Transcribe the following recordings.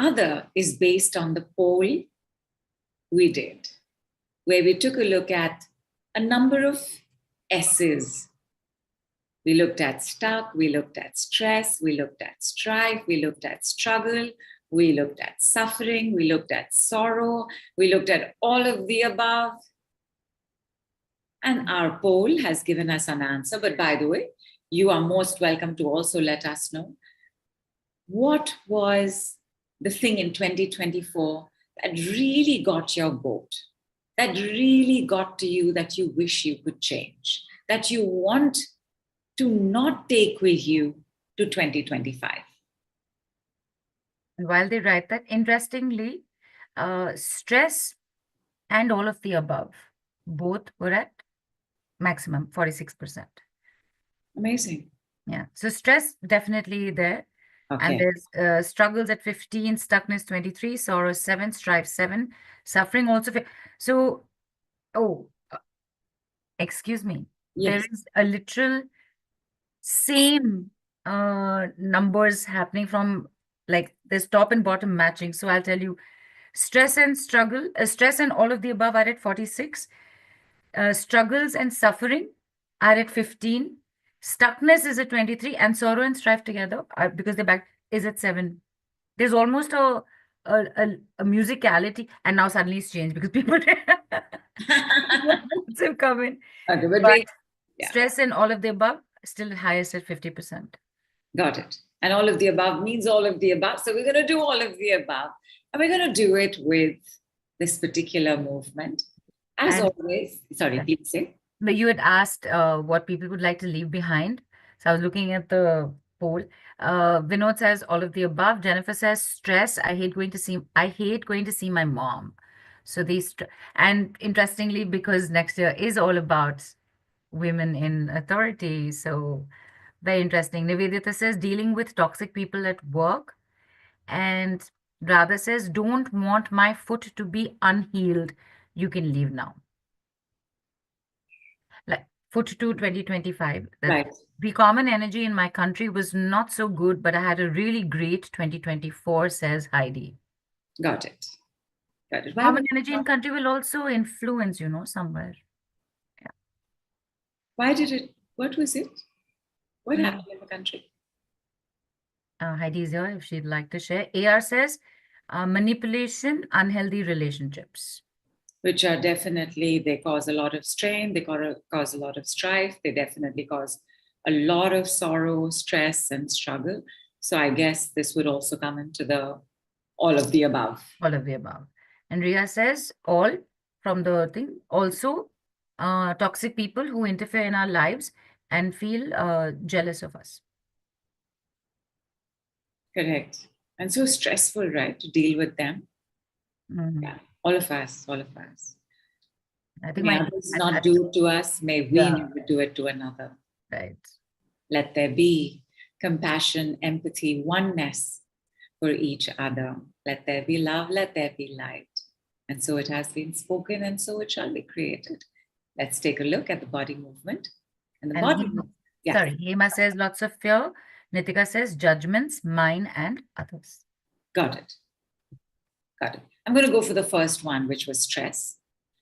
other is based on the poll we did, where we took a look at a number of S's. We looked at stuck, we looked at stress, we looked at strife, we looked at struggle, we looked at suffering, we looked at sorrow, we looked at all of the above. And our poll has given us an answer. But by the way, you are most welcome to also let us know what was the thing in 2024 that really got your goat, that really got to you, that you wish you could change, that you want to not take with you to 2025. And while they write that, interestingly, stress and all of the above, both were at maximum 46%. Amazing. Yeah. So stress definitely there. And Okay. there's struggles at 15, stuckness 23, sorrow 7, strife 7, suffering also. So, excuse me. There Yes. is a literal same numbers happening from like there's top and bottom matching. So I'll tell you, stress and struggle, stress and all of the above are at 46. Struggles and suffering are at 15. Stuckness is at 23, and sorrow and strife together because they're back is at 7. There's almost a musicality, and now suddenly it's changed because people have come in. Okay, But yeah. Stress and all of the above still highest at 50%. Got it. And all of the above means all of the above. So we're going to do all of the above, and we're going to do it with this particular movement. As always, sorry, please say. But you had asked what people would like to leave behind. So I was looking at the poll. Vinod says all of the above. Jennifer says stress. I hate going to see my mom. So and interestingly, because next year is all about women in authority. So very interesting. Nivedita says dealing with toxic people at work. And Radha says, don't want my foot to be unhealed. You can leave now. Like foot to 2025. Right. The common energy in my country was not so good, but I had a really great 2024, says Heidi. Got it. Got it. Common energy in country will also influence, somewhere. Yeah. What was it? What happened in the country? Heidi is here if she'd like to share. AR says, manipulation, unhealthy relationships. Which are definitely, they cause a lot of strain, they cause a lot of strife, they definitely cause a lot of sorrow, stress, and struggle. So I guess this would also come into all of the above. All of the above. And Ria says, all from the thing. Also, toxic people who interfere in our lives and feel jealous of us. Correct. And so stressful, right, to deal with them. Mm-hmm. Yeah, all of us. I think may others not do it to us, may we never do it to another. Right. Let there be compassion, empathy, oneness for each other. Let there be love, let there be light. And so it has been spoken, and so it shall be created. Let's take a look at the body movement. And the body movement. Yeah. Sorry, Hema says lots of fear. Nitika says judgments, mine and others. Got it. I'm going to go for the first one, which was stress.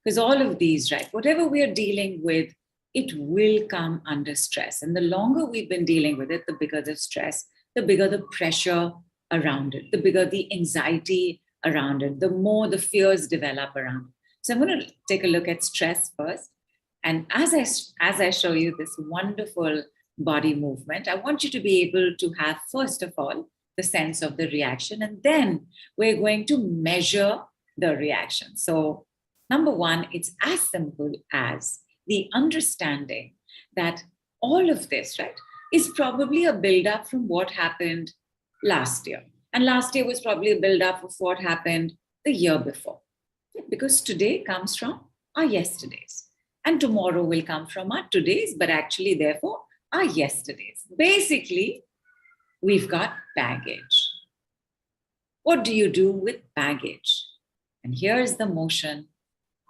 Because all of these, right, whatever we're dealing with, it will come under stress. And the longer we've been dealing with it, the bigger the stress, the bigger the pressure around it, the bigger the anxiety around it, the more the fears develop around it. So I'm going to take a look at stress first. And as I show you this wonderful body movement, I want you to be able to have, first of all, the sense of the reaction. And then we're going to measure the reaction. So number one, it's as simple as the understanding that all of this, right, is probably a build-up from what happened last year. And last year was probably a build-up of what happened the year before. Because today comes from our yesterdays. And tomorrow will come from our todays, but actually, therefore, our yesterdays. Basically, we've got baggage. What do you do with baggage? And here's the motion.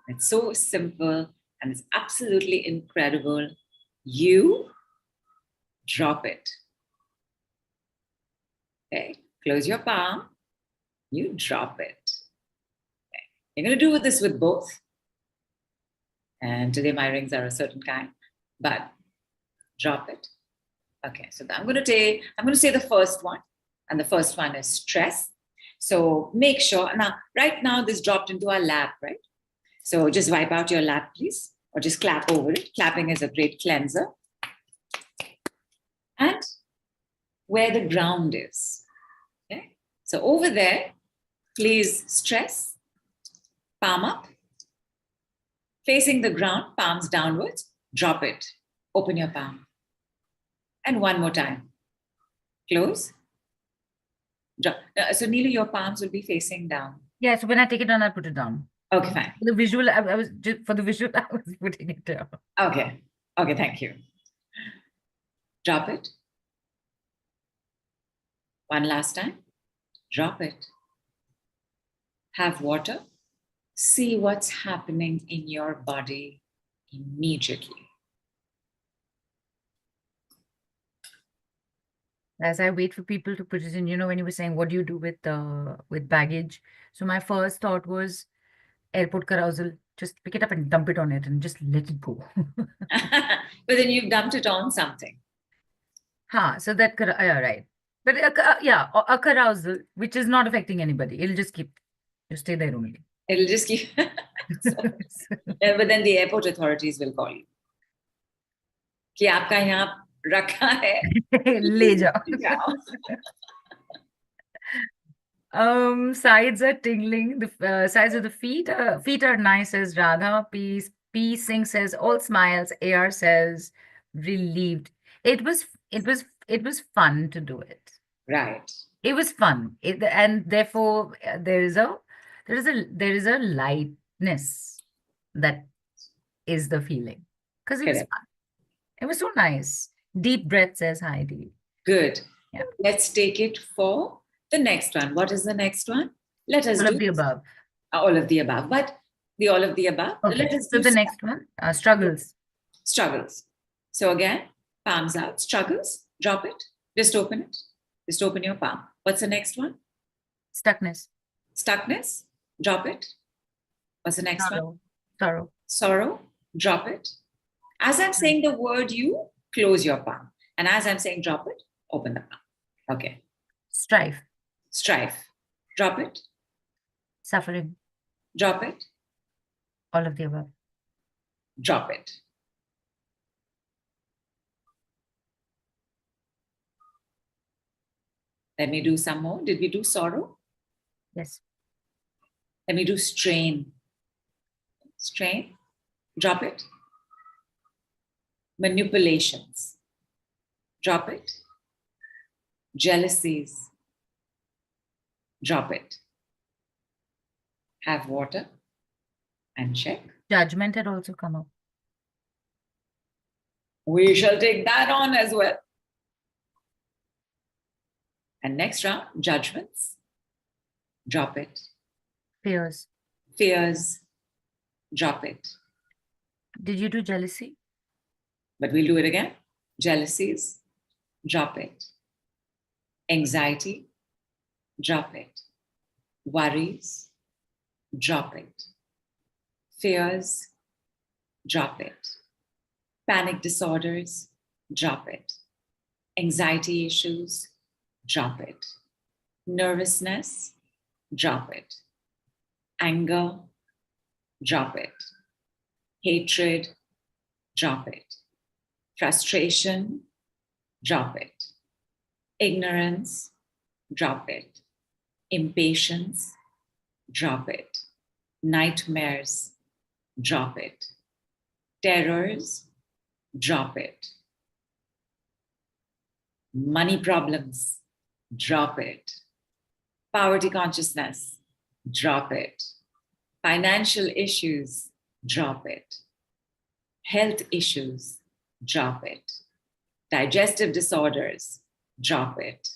It's so simple and it's absolutely incredible. You drop it. Okay, close your palm, You drop it. Okay. You're going to do this with both. And today my rings are a certain kind, but drop it. Okay, so I'm going to say the first one, and the first one is stress. So make sure, right now this dropped into our lap, right? So just wipe out your lap, please, or just clap over it. Clapping is a great cleanser. And where the ground is, okay? So over there, please stress, palm up, facing the ground, palms downwards, drop it, open your palm. And one more time, close, drop. So Neelu, your palms will be facing down. Yeah, so when I take it down, I put it down. Okay, fine. The visual, I was just for the visual, I was putting it down. Okay, thank you. Drop it. One last time, drop it. Have water. See what's happening in your body immediately. As I wait for people to put it in, when you were saying, what do you do with baggage? So my first thought was airport carousel. Just pick it up and dump it on it and just let it go. But then you've dumped it on something. So that, yeah, right. But a carousel, which is not affecting anybody. It'll just stay there only. It'll just keep. Yeah, but then the airport authorities will call you. कि आपका यहाँ रखा है. ले जाओ. Sides are tingling. The sides of the feet are nice, says Radha. P Singh says all smiles. AR says relieved. It was fun to do it. Right. It was fun. And therefore there is a lightness that is the feeling, because it was fun. It was so nice. Deep breath, says Heidi. Good. Yeah. Let's take it for the next one. What is the next one? Let us all of the above. All of the above. But the all of the above. Okay. Let us so the next one, struggles. Struggles. So again, palms out. Struggles. Drop it. Just open it. Just open your palm. What's the next one? Stuckness. Stuckness. Drop it. What's the next one? Sorrow. Sorrow. Drop it. As I'm saying the word, you close your palm. And as I'm saying drop it, open the palm. Okay. Strife. Strife. Drop it. Suffering. Drop it. All of the above. Drop it. Let me do some more. Did we do sorrow? Yes. Let me do strain. Strain. Drop it. Manipulations. Drop it. Jealousies. Drop it. Have water and check. Judgment had also come up. We shall take that on as well. And next round, judgments. Drop it. Fears. Fears. Drop it. Did you do jealousy? But we'll do it again. Jealousies. Drop it. Anxiety. Drop it. Worries. Drop it. Fears. Drop it. Panic disorders. Drop it. Anxiety issues. Drop it. Nervousness. Drop it. Anger. Drop it. Hatred. Drop it. Frustration. Drop it. Ignorance. Drop it. Impatience. Drop it. Nightmares. Drop it. Terrors. Drop it. Money problems. Drop it. Poverty consciousness. Drop it. Financial issues. Drop it. Health issues. Drop it. Digestive disorders. Drop it.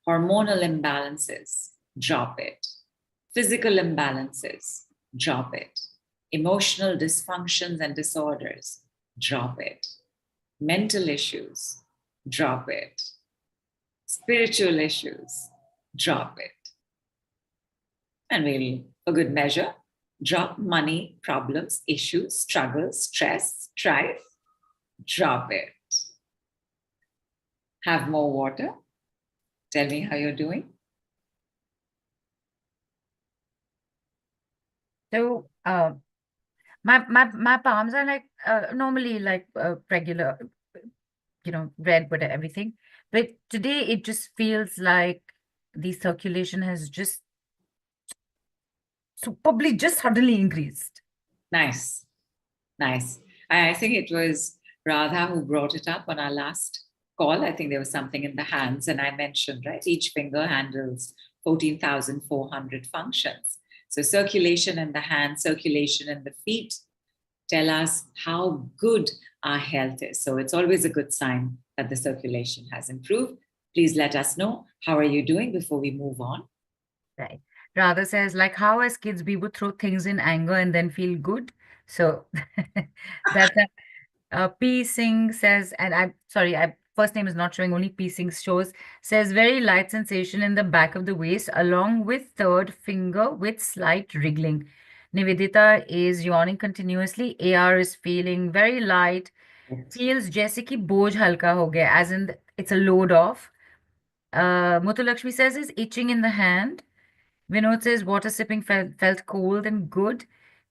Hormonal imbalances. Drop it. Physical imbalances. Drop it. Emotional dysfunctions and disorders. Drop it. Mental issues. Drop it. Spiritual issues. Drop it. And we'll, for good measure, drop money, problems, issues, struggles, stress, strife. Drop it. Have more water. Tell me how you're doing. So, my palms are like normally like regular, red with everything. But today it just feels like the circulation has just superbly just suddenly increased. Nice. Nice. I think it was Radha who brought it up on our last call. I think there was something in the hands, and I mentioned, right, each finger handles 14,400 functions. So circulation in the hands, circulation in the feet tell us how good our health is. So it's always a good sign that the circulation has improved. Please let us know, how are you doing before we move on? Right. Radha says, like how as kids we would throw things in anger and then feel good. So that's P Singh says, and I'm sorry, I first name is not showing, only P Singh shows, says very light sensation in the back of the waist along with third finger with slight wriggling. Nivedita is yawning continuously. AR is feeling very light. Feels जैसे कि बोझ हल्का हो गया, as in it's a load off. Muthu says is itching in the hand. Vinod says water sipping felt cold and good.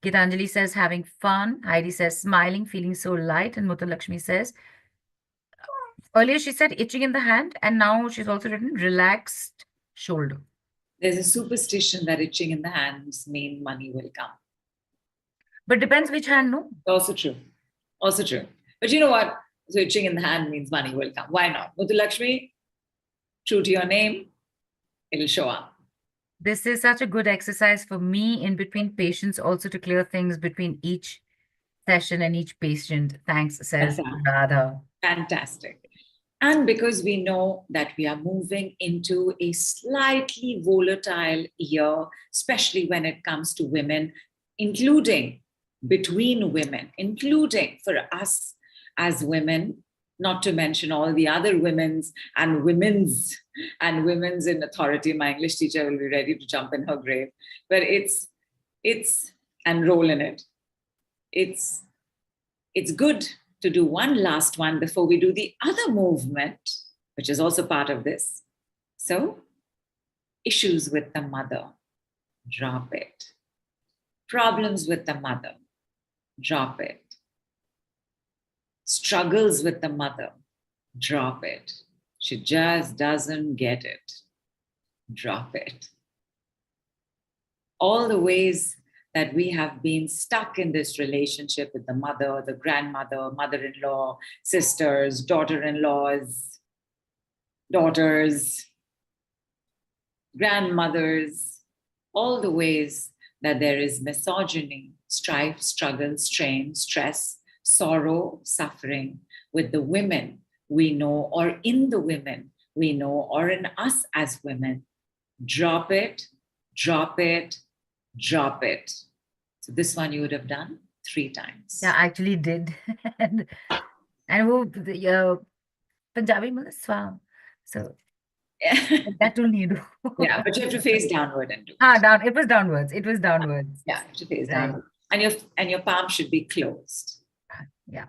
Gitanjali says having fun. Heidi says smiling, feeling so light. And Muthu says earlier she said itching in the hand, and now she's also written relaxed shoulder. There's a superstition that itching in the hands mean money will come. But depends which hand, no? Also true. Also true. But you know what? So itching in the hand means money will come. Why not? Muthu true to your name, it'll show up. This is such a good exercise for me in between patients, also to clear things between each session and each patient. Thanks, says Radha. Fantastic. And because we know that we are moving into a slightly volatile year, especially when it comes to women, including between women, including for us as women, not to mention all the other women's in authority. My English teacher will be ready to jump in her grave, but it's and roll in it. It's good to do one last one before we do the other movement, which is also part of this. So, issues with the mother, drop it. Problems with the mother, drop it. Struggles with the mother, drop it. She just doesn't get it. Drop it. All the ways that we have been stuck in this relationship with the mother, the grandmother, mother-in-law, sisters, daughter-in-laws, daughters, grandmothers, all the ways that there is misogyny, strife, struggle, strain, stress, sorrow, suffering with the women we know, or in the women we know, or in us as women. Drop it, drop it, drop it. So this one you would have done 3 times. Yeah, I actually did. and Punjabi Swa. So that only do. Yeah, but you have to face downward and do it. Down. It was downwards. It was downwards. Yeah, you have to face Right. downward. And your palm should be closed. Yeah.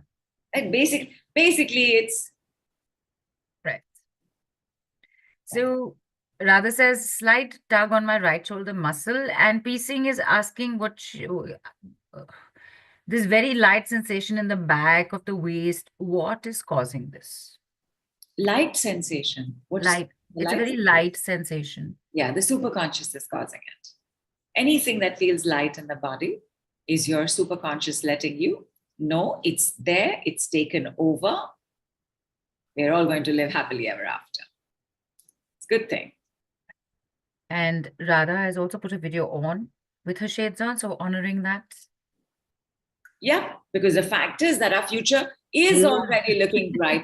Like basically it's right. So Radha says slight tug on my right shoulder muscle, and Piecing is asking this very light sensation in the back of the waist. What is causing this? light sensation. Light. It's a very light sensation. Yeah, the superconscious is causing it. Anything that feels light in the body is your superconscious letting you know it's there, it's taken over. We're all going to live happily ever after. It's a good thing. And Radha has also put a video on with her shades on, so honoring that. Yeah, because the fact is that our future is already looking brighter